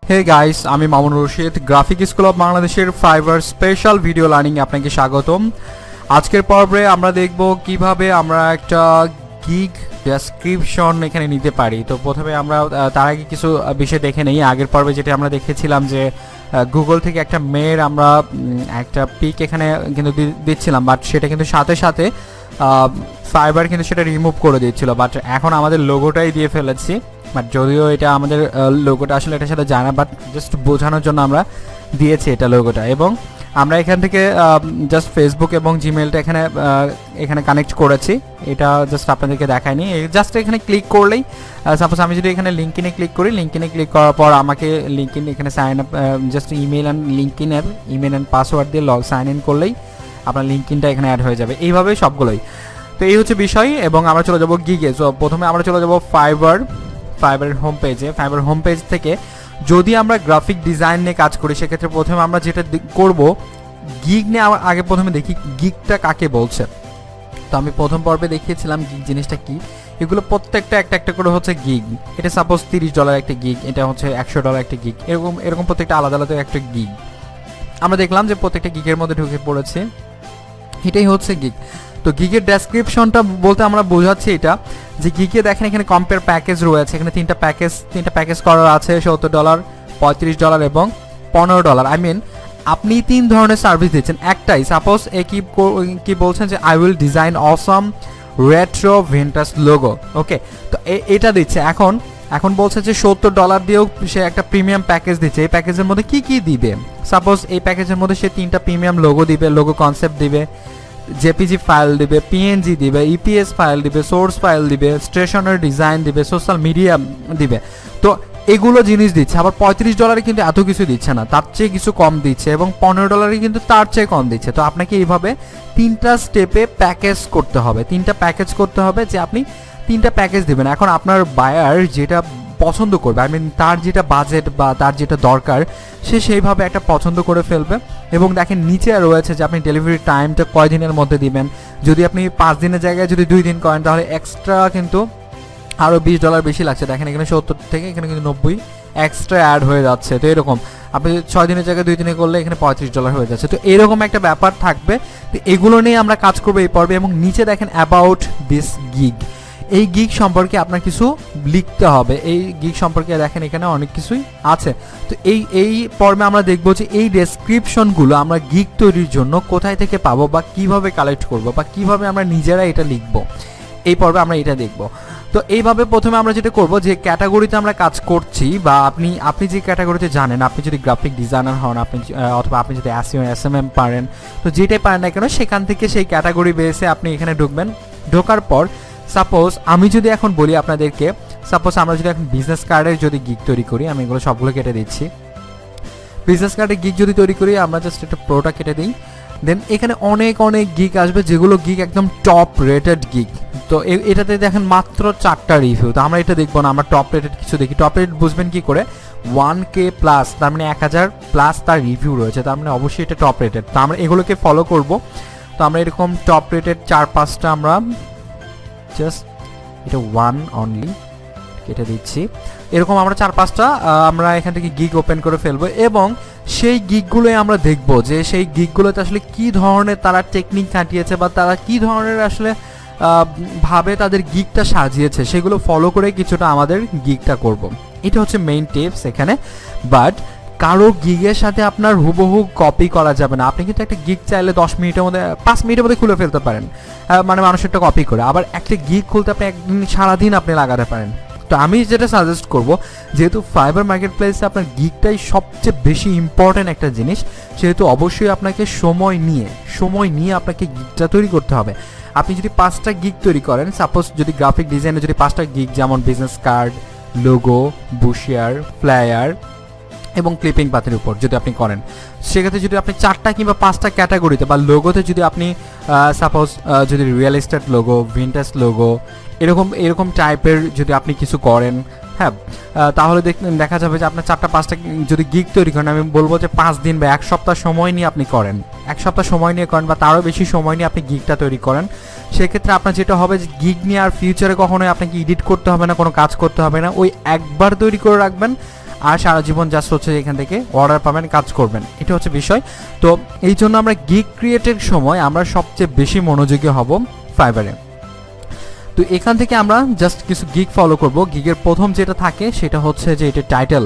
Hey guys, আমি Mamun Rashid, graphic school of বাংলাদেশের fibre special video learning আপনাকে স্বাগতম। আজকের পর্বে আমরা দেখব কিভাবে আমরা একটা গিগ ডেসক্রিপশন এখানে নিতে পারি। তো প্রথমে আমরা তার আগে কিছু বিষয় দেখে নেই। আগের পর্বে যেটা আমরা দেখেছিলাম যে গুগল থেকে একটা মেয়ের আমরা একটা পিক এখানে কিন্তু দিচ্ছিলাম, বাট সেটা কিন্তু সাথে সাথে ফাইবার কিন্তু সেটা রিমুভ করে দিচ্ছিল। বাট এখন আমাদের লোগোটাই দিয়ে ফেলেছি, বাট যদিও এটা আমাদের লোগোটা আসলে এটার সাথে যায় না, বাট জাস্ট বোঝানোর জন্য আমরা দিয়েছি এটা লোগোটা। এবং আমরা এখান থেকে জাস্ট ফেসবুক এবং জিমেলটা এখানে কানেক্ট করেছি। এটা জাস্ট আপনাদেরকে দেখায়নি, জাস্ট এখানে ক্লিক করলেই সাপোজ আমি যদি এখানে লিঙ্কইনে ক্লিক করি, লিঙ্কইনে ক্লিক করার পর আমাকে লিঙ্কইন এখানে sign up, just email and password দিয়ে সাইন ইন করলেই আপনার লিঙ্কইনটা এখানে অ্যাড হয়ে যাবে। এইভাবে সবগুলোই। তো এই হচ্ছে বিষয়। এবং আমরা চলে যাব গিগে। সো প্রথমে আমরা চলে যাব ফাইবারের হোম পেজে। ফাইবার হোম পেজ থেকে যদি আমরা গ্রাফিক ডিজাইন নিয়ে কাজ করি, সেক্ষেত্রে প্রথমে আমরা যেটা করব, গিগ নিয়ে আগে প্রথমে দেখি গিগটা কাকে বলছে। তো আমি প্রথম পর্বে দেখিয়েছিলাম গিগ জিনিসটা কি। এগুলো প্রত্যেকটা একটা করে হচ্ছে গিগ। এটা সাপোজ $30 একটা গিগ, এটা হচ্ছে $100 একটা গিগ, এরকম প্রত্যেকটা আলাদা আলাদা একটা গিগ। আমরা দেখলাম যে প্রত্যেকটা গিগের মধ্যে ঢুকে পড়েছে, এটাই হচ্ছে গিগ। তো গিগের ডেসক্রিপশনটা বলতে আমরা বোঝাচ্ছি এটা যে গিগে দেখেন এখানে কম্পেয়ার প্যাকেজ রয়েছে। এখানে তিনটা প্যাকেজ করার আছে, $70, $35 এবং $15। আই মিন আপনি 3 ধরনের সার্ভিস দিচ্ছেন। একটাই সাপোজ কি বলছেন যে I will design awesome retro vintage logo, okay. তো এটা দিচ্ছে। এখন বলছে যে $70 দিয়েও সে একটা প্রিমিয়াম প্যাকেজ দিচ্ছে। এই প্যাকেজের মধ্যে কি দিবে? সাপোজ এই প্যাকেজের মধ্যে সে 3টা প্রিমিয়াম লোগো দিবে, লোগো কনসেপ্ট দিবে, জেপিজি ফাইল দিবে, পিএনজি দিবে, ইপিএস ফাইল দিবে, সোর্স ফাইল দিবে, স্টেশনারি ডিজাইন দিবে, সোশ্যাল মিডিয়া দিবে। তো এগুলো জিনিস দিচ্ছে। আবার $35 কিন্তু এত কিছু দিচ্ছে না, তার চেয়ে কিছু কম দিচ্ছে। এবং $15 কিন্তু তার চেয়ে কম দিচ্ছে। তো আপনাকে এইভাবে 3টা স্টেপে প্যাকেজ করতে হবে। 3টা প্যাকেজ করতে হবে যে আপনি 3টা প্যাকেজ দেবেন। এখন আপনার বায়ার যেটা পছন্দ করবে, আই মিন তার যেটা বাজেট বা তার যেটা দরকার, সে সেইভাবে একটা পছন্দ করে ফেলবে। এবং দেখেন নিচে রয়েছে যে আপনি ডেলিভারি টাইমটা কয় দিনের মধ্যে দিবেন। যদি আপনি 5 দিনের জায়গায় যদি 2 দিন করেন, তাহলে এক্সট্রা কিন্তু আরও $20 বেশি লাগছে। দেখেন এখানে 70 থেকে এখানে কিন্তু 90 এক্সট্রা অ্যাড হয়ে যাচ্ছে। তো এরকম আপনি 6 দিনের জায়গায় 2 দিনে করলে এখানে $35 হয়ে যাচ্ছে। তো এরকম একটা ব্যাপার থাকবে। তো এগুলো নিয়ে আমরা কাজ করবো এই পর্বে। এবং নিচে দেখেন অ্যাবাউট দিস গিগ, এই গিগ সম্পর্কে আপনার কিছু লিখতে হবে। এই গিগ সম্পর্কে দেখেন এখানে অনেক কিছুই আছে। তো এই পর্বে আমরা দেখবো যে এই ডেসক্রিপশনগুলো আমরা গিগ তৈরির জন্য কোথায় থেকে পাবো, বা কিভাবে কালেক্ট করব, বা কিভাবে আমরা নিজেরা এটা লিখবো। এই পর্বে আমরা এটা দেখব। তো এইভাবে প্রথমে আমরা যেটা করব, যে ক্যাটাগরিতে আমরা কাজ করছি, বা আপনি যে ক্যাটাগরিতে জানেন, আপনি যদি গ্রাফিক ডিজাইনার হন, অথবা আপনি যদি এসইও এসএমএম পারেন, তো যেটাই পারেন না কেন, সেখান থেকে সেই ক্যাটাগরি বেসে আপনি এখানে ঢুকবেন। ঢোকার পর সাপোজ আমি যদি এখন বলি আপনাদেরকে, সাপোজ আমরা যদি এখন বিজনেস কার্ডের যদি গিগ তৈরি করি, আমি এগুলো সবগুলো কেটে দিচ্ছি। বিজনেস কার্ডের গিগ যদি তৈরি করি, আমরা জাস্ট একটা প্রোটা কেটে দিই। দেন এখানে অনেক গিগ আসবে, যেগুলো গিগ একদম টপ রেটেড গিগ। তো এটাতে দেখেন মাত্র 4টা রিভিউ। তো আমরা এটা দেখবো না, আমরা টপ রেটেড কিছু দেখি। টপ রেটেড বুঝবেন কি করে? 1K প্লাস, তার মানে 1000 প্লাস তার রিভিউ রয়েছে, তার মানে অবশ্যই এটা টপ রেটেড। তো আমরা এগুলোকে ফলো করব। তো আমরা এরকম টপ রেটেড 4-5টা আমরা জাস্ট এটা 1 অনলি কেটে দিচ্ছি। এরকম আমরা 4-5টা আমরা এখান থেকে গিগ ওপেন করে ফেলবো। এবং সেই গিগগুলোই আমরা দেখব যে সেই গিগগুলোতে আসলে কি ধরনের তারা টেকনিক খাটিয়েছে, বা তারা কি ধরনের আসলে ভাবে তাদের গিগটা সাজিয়েছে, সেগুলো ফলো করে কিছুটা আমাদের গিগটা করব। এটা হচ্ছে মেইন টিপস এখানে। বাট কারো গিগের সাথে আপনার হুবহু কপি করা যাবে না। আপনি কিন্তু একটা গিগ চাইলে 10 মিনিটের মধ্যে, 5 মিনিটের মধ্যে খুলে ফেলতে পারেন, মানে মানুষেরটা কপি করে। আবার একটা গিগ খুলতে আপনি একদিন সারাদিন আপনি লাগাতে পারেন। তো আমি যেটা সাজেস্ট করব, যেহেতু ফাইবার মার্কেট প্লেসে আপনার গিগটাই সবচেয়ে বেশি ইম্পর্ট্যান্ট একটা জিনিস, সেহেতু অবশ্যই আপনাকে সময় নিয়ে আপনাকে গিগটা তৈরি করতে হবে। আপনি যদি 5টা গিগ তৈরি করেন, সাপোজ যদি গ্রাফিক ডিজাইনে যদি 5টা গিগ, যেমন বিজনেস কার্ড, লোগো, বুশিয়ার, ফ্লায়ার এবং ক্লিপিং পাতের উপর যদি আপনি করেন, সেক্ষেত্রে যদি আপনি 4টা কিংবা 5টা ক্যাটাগরিতে, বা লোগোতে যদি আপনি সাপোজ যদি real estate logo, vintage logo, এরকম টাইপের যদি আপনি কিছু করেন, হ্যাঁ, তাহলে দেখা যাবে যে আপনার 4টা-5টা যদি গিগ তৈরি করেন, আমি বলবো যে 5 দিন বা 1 সপ্তাহ সময় নিয়ে আপনি করেন, 1 সপ্তাহ সময় নিয়ে করেন, বা তারও বেশি সময় নিয়ে আপনি গিগটা তৈরি করেন। সেক্ষেত্রে আপনার যেটা হবে যে গিগ নিয়ে আর ফিউচারে কখনোই আপনাকে এডিট করতে হবে না, কোনো কাজ করতে হবে না। ওই একবার তৈরি করে রাখবেন, আর সারা জীবন জাস্ট হচ্ছে এখান থেকে অর্ডার পাবেন, কাজ করবেন, এটা হচ্ছে বিষয়। তো এই জন্য আমরা গিগ ক্রিয়েটের সময় আমরা সবচেয়ে বেশি মনোযোগী হব ফাইবারে। তো এখান থেকে আমরা জাস্ট কিছু গিগ ফলো করব। গিগের প্রথম যেটা থাকে সেটা হচ্ছে যে এটা টাইটেল।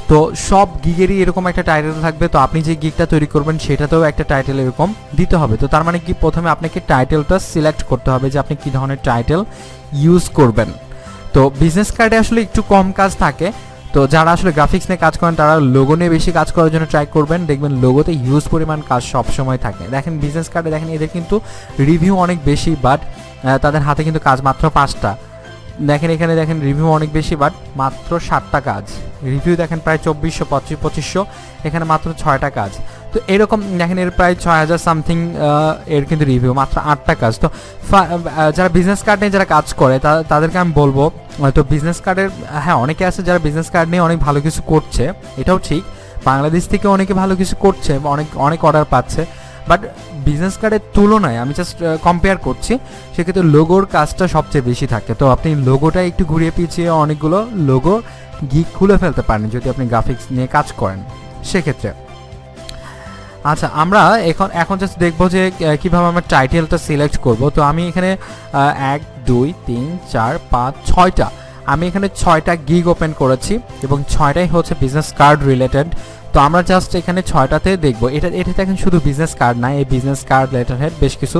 তো সব গিগেরই এরকম একটা টাইটেল থাকবে, তো আপনি যে গিগটা তৈরি করবেন সেটাতেও একটা টাইটেল এরকম দিতে হবে। তো তার মানে কি, প্রথমে আপনাকে টাইটেলটা সিলেক্ট করতে হবে যে আপনি কী ধরনের টাইটেল ইউজ করবেন। তো বিজনেস কার্ডে আসলে একটু কম কাজ থাকে, তো যারা আসলে গ্রাফিক্স নিয়ে কাজ করেন তারা লোগো নিয়ে বেশি কাজ করার জন্য ট্রাই করবেন, দেখবেন লোগোতে হিউজ পরিমাণ কাজ সবসময় থাকে। দেখেন বিজনেস কার্ডে দেখেন এদের কিন্তু রিভিউ অনেক বেশি, বাট তাদের হাতে কিন্তু কাজ মাত্র 5টা। দেখেন এখানে দেখেন রিভিউ অনেক বেশি, বাট মাত্র 7টা কাজ। রিভিউ দেখেন প্রায় 2400 2500, এখানে মাত্র 6টা কাজ। তো এরকম দেখেন এর প্রায় 6000 সামথিং এর কিন্তু রিভিউ, মাত্র 8টা কাজ। তো যারা বিজনেস কার্ড নিয়ে যারা কাজ করে তাদেরকে আমি বলবো, তো বিজনেস কার্ডের হ্যাঁ অনেকে আছে যারা বিজনেস কার্ড নিয়ে অনেক ভালো কিছু করছে, এটাও ঠিক, বাংলাদেশ থেকে অনেকে ভালো কিছু করছে, অনেক অর্ডার পাচ্ছে, বাট বিজনেস কার্ডের তুলনায় আমি জাস্ট কম্পেয়ার করছি, সেক্ষেত্রে লোগোর কাজটা সবচেয়ে বেশি থাকে। তো আপনি লোগোটা একটু ঘুরিয়ে পিছিয়ে অনেকগুলো লোগো গিগ খুলে ফেলতে পারেন যদি আপনি গ্রাফিক্স নিয়ে কাজ করেন সেক্ষেত্রে। আচ্ছা, আমরা এখন জাস্ট দেখবো যে কীভাবে আমরা টাইটেলটা সিলেক্ট করব। তো আমি এখানে 1 2 3 4 5 6টা, আমি এখানে 6টা গিগ ওপেন করেছি এবং 6টাই হচ্ছে বিজনেস কার্ড রিলেটেড। তো আমরা জাস্ট এখানে 6টাতে দেখবো। এটা দেখেন শুধু বিজনেস কার্ড না, এই বিজনেস কার্ড লেটার হেড বেশ কিছু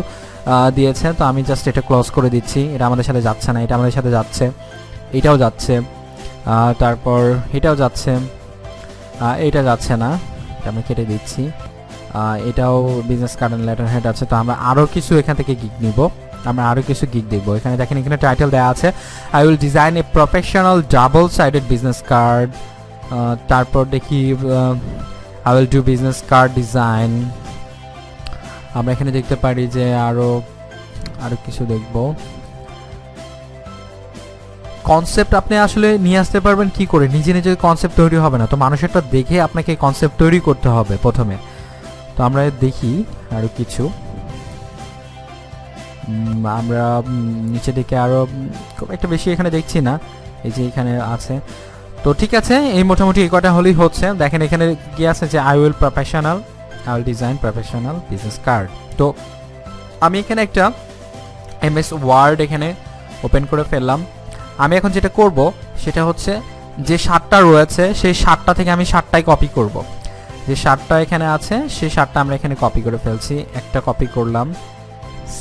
দিয়েছে। তো আমি জাস্ট এটা ক্লোজ করে দিচ্ছি, এটা আমাদের সাথে যাচ্ছে না, এটা আমাদের সাথে যাচ্ছে, এটাও যাচ্ছে, তারপর এটাও যাচ্ছে, এটা যাচ্ছে না, এটা আমি কেটে দিচ্ছি, এটাও business card and letter head আছে। তো আমরা আরও কিছু এখান থেকে গিগ নিব, আমরা আরও কিছু গিগ দেখবো। এখানে দেখেন এখানে টাইটেল দেওয়া আছে, I will design a professional double sided business card. তারপর দেখি I will do business card design. আমরা এখানে দেখতে পারি যে আরও কিছু দেখব। কনসেপ্ট আপনি আসলে নিয়ে আসতে পারবেন কি করে, নিজে নিজে কনসেপ্ট তৈরি হবে না, তো মানুষেরটা দেখে আপনাকে কনসেপ্ট তৈরি করতে হবে প্রথমে। তো আমরা দেখি আরও কিছু, আমরা নিচে দিকে আরও খুব একটা বেশি এখানে দেখছি না, এই যে এখানে আছে। তো ঠিক আছে, এই মোটামুটি এই কটা হলেই হচ্ছে। দেখেন এখানে কি আছে যে I will design professional business card. তো আমি এখানে একটা MS ওয়ার্ড এখানে ওপেন করে ফেললাম। আমি এখন যেটা করব সেটা হচ্ছে যে 7টা রয়েছে সেই 7টা থেকে আমি 7টাই কপি করব। যে 7টা এখানে আছে সেই 7টা আমরা এখানে কপি করে ফেলছি। একটা কপি করলাম,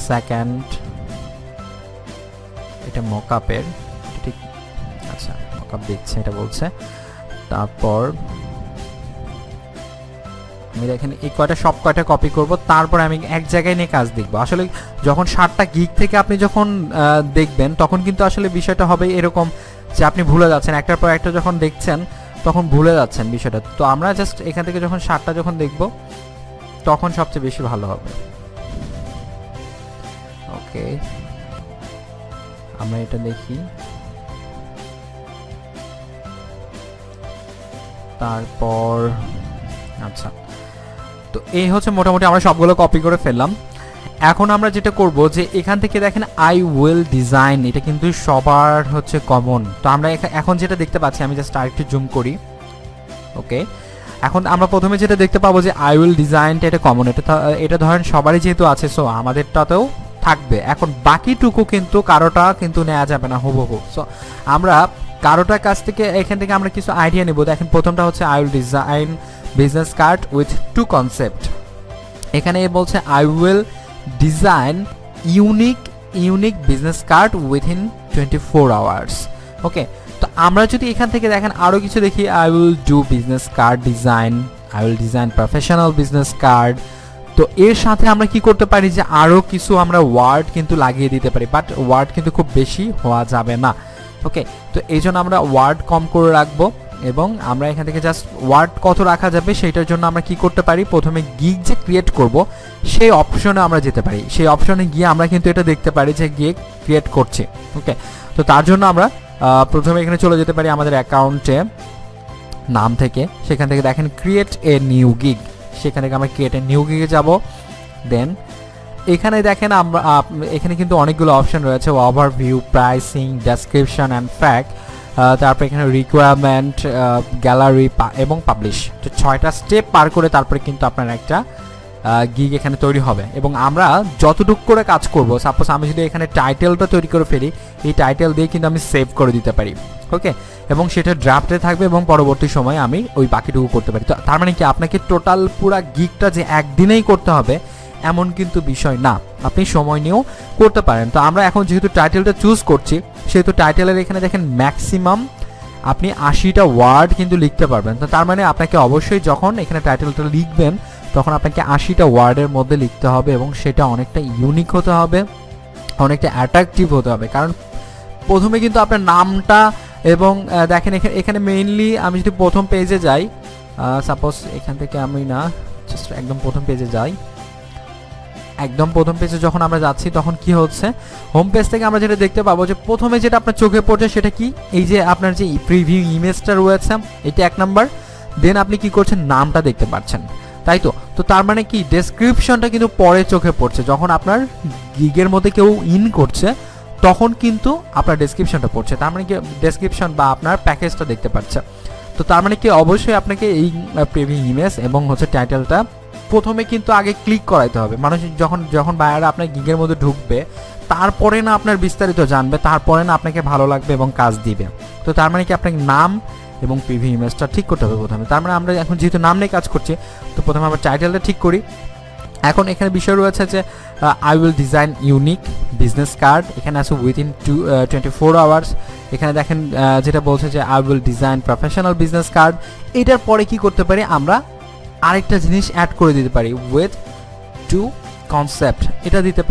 সেকেন্ড, এটা মকআপের, ঠিক আচ্ছা মকআপ দিচ্ছে এটা বলছে। তারপর আমি দেখেন এই সব কয়টা কপি করব, তারপর আমি এক জায়গায় নিয়ে কাজ দেখব। আসলে যখন 7টা গিগ থেকে আপনি যখন দেখবেন তখন কিন্তু আসলে বিষয়টা হবে এরকম যে আপনি ভুলে যাচ্ছেন, একটার পর একটা যখন দেখছেন তখন ভুলে যাচ্ছেন বিষয়টা। তো আমরা জাস্ট এখান থেকে যখন 7টা যখন দেখব তখন সবচেয়ে বেশি ভালো হবে। ওকে, আমরা এটা দেখি। তারপর আচ্ছা, তো এই হচ্ছে মোটামুটি আমরা সবগুলো কপি করে ফেললাম। এখন আমরা যেটা করব যে এখান থেকে দেখেন আই উইল ডিজাইন, এটা কিন্তু সবার হচ্ছে কমন। তো আমরা এখন যেটা দেখতে পাচ্ছি, আমি জাস্ট আরেকটু জুম করি। ওকে, এখন আমরা প্রথমে যেটা দেখতে পাবো যে আই উইল ডিজাইনটা এটা কমন, এটা ধরেন সবারই যেহেতু আছে, সো আমাদেরটাতেও থাকবে। এখন বাকিটুকু কিন্তু কারোটা কিন্তু নেওয়া যাবে না হুবহু। সো আমরা কারোটার কাছ থেকে এখান থেকে আমরা কিছু আইডিয়া নেব। দেখেন প্রথমটা হচ্ছে I will design business card with 2 concept. এখানে বলছে I will design unique business card within 24 hours. Okay, তো আমরা যদি এখান থেকে দেখেন আরও কিছু দেখি, I will do business card design, I will design professional business card. তো এর সাথে আমরা কি করতে পারি যে আরও কিছু আমরা ওয়ার্ড কিন্তু লাগিয়ে দিতে পারি, বাট ওয়ার্ড কিন্তু খুব বেশি হওয়া যাবে না। ওকে, তো এই জন্য আমরা ওয়ার্ড কম করে রাখবো এবং আমরা এখান থেকে জাস্ট ওয়ার্ড কত রাখা যাবে সেটার জন্য আমরা কি করতে পারি, প্রথমে গিগ যে ক্রিয়েট করব সেই অপশনে আমরা যেতে পারি। সেই অপশনে গিয়ে আমরা কিন্তু এটা দেখতে পারি যে গিগ ক্রিয়েট করছে। ওকে, তো তার জন্য আমরা প্রথমে এখানে চলে যেতে পারি আমাদের অ্যাকাউন্টে নাম থেকে, সেখান থেকে দেখেন ক্রিয়েট এ নিউ গিগ, সেখান থেকে আমরা ক্রিয়েট এ নিউ গিগে যাব। দেন এখানে দেখেন এখানে কিন্তু অনেকগুলো অপশন রয়েছে, overview, pricing, description and fact. তারপর এখানে রিকোয়ারমেন্ট, গ্যালারি এবং পাবলিশ, তো 6টা স্টেপ পার করে তারপরে কিন্তু আপনার একটা গিগ এখানে তৈরি হবে। এবং আমরা যতটুকু করে কাজ করব, সাপোজ আমি যদি এখানে টাইটেলটা তৈরি করে ফেলি, এই টাইটেল দিয়ে কিন্তু আমি সেভ করে দিতে পারি, ওকে, এবং সেটা ড্রাফটে থাকবে এবং পরবর্তী সময়ে আমি ওই বাকিটুকু করতে পারি। তো তার মানে কি আপনাকে টোটাল পুরা গিগটা যে একদিনেই করতে হবে এমন কিন্তু বিষয় না, আপনি সময় নিয়েও করতে পারেন। তো আমরা এখন যেহেতু টাইটেলটা চুজ করছি, সেহেতু টাইটেলের এখানে দেখেন ম্যাক্সিমাম আপনি 80টা ওয়ার্ড কিন্তু লিখতে পারবেন। তো তার মানে আপনাকে অবশ্যই যখন এখানে টাইটেলটা লিখবেন তখন আপনাকে 80টা ওয়ার্ডের মধ্যে লিখতে হবে এবং সেটা অনেকটা ইউনিক হতে হবে, অনেকটা অ্যাট্রাকটিভ হতে হবে। কারণ প্রথমে কিন্তু আপনার নামটা এবং দেখেন এখানে মেইনলি আমি যদি প্রথম পেজে যাই, সাপোজ এখান থেকে আমি না জাস্ট একদম প্রথম পেজে যাই, একদম প্রথম পেজে যখন আমরা যাচ্ছি তখন কি হচ্ছে, হোম পেজ থেকে আমরা যেটা দেখতে পাবো যে প্রথমে যেটা আপনার চোখে পড়ছে সেটা কি, এই যে আপনার যে প্রিভিউ ইমেজটা রয়েছে এটা 1 নাম্বার, দেন আপনি কি করছেন নামটা দেখতে পাচ্ছেন, তাই তো। তো তার মানে কি ডেসক্রিপশনটা কিন্তু পরে চোখে পড়ছে, যখন আপনার গিগের মধ্যে কেউ ইন করছে তখন কিন্তু আপনার ডেসক্রিপশনটা পড়ছে, তার মানে কি ডেসক্রিপশন বা আপনার প্যাকেজটা দেখতে পাচ্ছে। তো তার মানে কি অবশ্যই আপনাকে এই প্রিভিউ ইমেজ এবং হচ্ছে টাইটেলটা প্রথমে কিন্তু আগে ক্লিক করাইতে হবে। মানুষ যখন বায়াররা আপনার গিগের মধ্যে ঢুকবে তারপরে না আপনার বিস্তারিত জানবে, তারপরে না আপনাকে ভালো লাগবে এবং কাজ দিবে। তো তার মানে কি আপনাকে নাম এবং প্রিভিউ ইমেজটা ঠিক করতে হবে প্রথমে। তার মানে আমরা এখন যেহেতু নাম নিয়ে কাজ করছি, তো প্রথমে আমরা টাইটেলটা ঠিক করি। এখন এখানে বিষয় রয়েছে যে I will design unique business card, এখানে আছে উইথিন 24 আওয়ার্স। এখানে দেখেন যেটা বলছে যে I will design professional business card. এটার পরে কি করতে পারি আমরা আরেকটা জিনিস অ্যাড করে দিতে পারি, উইথ 2 কনসেপ্ট, এটা দিতে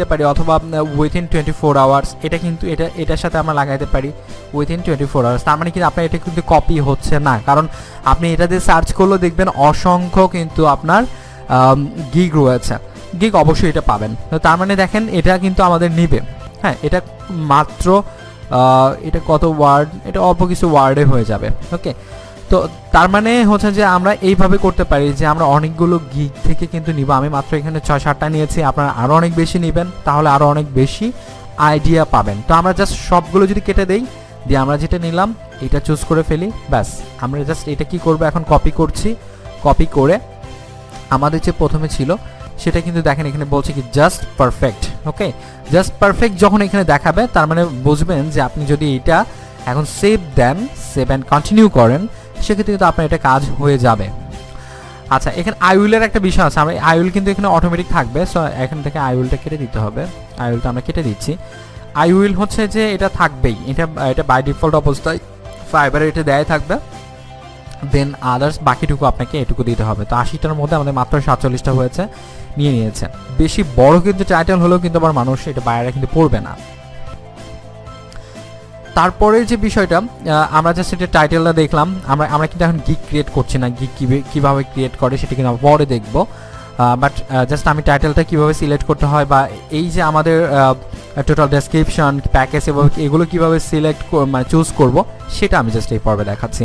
পারি অথবা উইথিন 24 আওয়ার্স, এটা কিন্তু এটার সাথে আমরা লাগাইতে পারি উইথিন 24 আওয়ার্স। তার মানে কিন্তু আপনার এটা কিন্তু কপি হচ্ছে না, কারণ আপনি এটা দিয়ে সার্চ করলেও দেখবেন অসংখ্য কিন্তু আপনার গিগ রয়েছে, গিগ অবশ্যই এটা পাবেন। তো তার মানে দেখেন এটা কিন্তু আমাদের নিবে, হ্যাঁ, এটা মাত্র এটা কত ওয়ার্ড, এটা অল্প কিছু ওয়ার্ডে হয়ে যাবে, ওকে। তো তার মানে হচ্ছে যে আমরা এইভাবে করতে পারি যে আমরা অনেকগুলো গিগ থেকে কিন্তু নিব। আমি মাত্র এখানে 6-7টা নিয়েছি, আপনারা আরও অনেক বেশি নেবেন, তাহলে আরও অনেক বেশি আইডিয়া পাবেন। তো আমরা জাস্ট সবগুলো যদি কেটে দেই, দিয়ে আমরা যেটা নিলাম এটা চুজ করে ফেলি, ব্যাস আমরা জাস্ট এটা কি করব এখন কপি করছি, কপি করে আমাদের যে প্রথমে ছিল সেটা কিন্তু দেখেন এখানে বলছে কি জাস্ট পারফেক্ট, ওকে। জাস্ট পারফেক্ট যখন এখানে দেখাবে তার মানে বুঝবেন যে আপনি যদি এটা এখন সেভ দেন, সেভ অ্যান্ড কন্টিনিউ করেন, সেক্ষেত্রে কিন্তু আপনার এটা কাজ হয়ে যাবে। আচ্ছা, এখানে আই উইলের একটা বিষয় আছে, আমরা আই উইল কিন্তু এখানে অটোমেটিক থাকবে, সো এখান থেকে আই উইলটা কেটে দিতে হবে। আই উইলটা আমরা কেটে দিচ্ছি। আই উইল হচ্ছে যে এটা থাকবেই, এটা বাই ডিফল্ট অবস্থায় ফাইবারে এটা দেয় থাকবে, দেন আদার্স বাকিটুকু আপনাকে এটুকু দিতে হবে। তো 80টার মধ্যে আমাদের মাত্র 47টা হয়েছে, নিয়েছে। বেশি বড় কিন্তু টাইটেল হলেও কিন্তু আবার মানুষ এটা বাইরে কিন্তু পড়বে না। তারপরে যে বিষয়টা আমরা জাস্ট এটা টাইটেলটা দেখলাম, আমরা কিন্তু এখন গিগ ক্রিয়েট করছি না, গিগ কীভাবে ক্রিয়েট করে সেটা কিন্তু আমরা পরে দেখব। বাট জাস্ট আমি টাইটেলটা কীভাবে সিলেক্ট করতে হয় বা এই যে আমাদের টোটাল ডেসক্রিপশন প্যাকেজ এবং এগুলো কীভাবে সিলেক্ট মানে চুজ করব সেটা আমি জাস্ট এই পর্বে দেখাচ্ছি।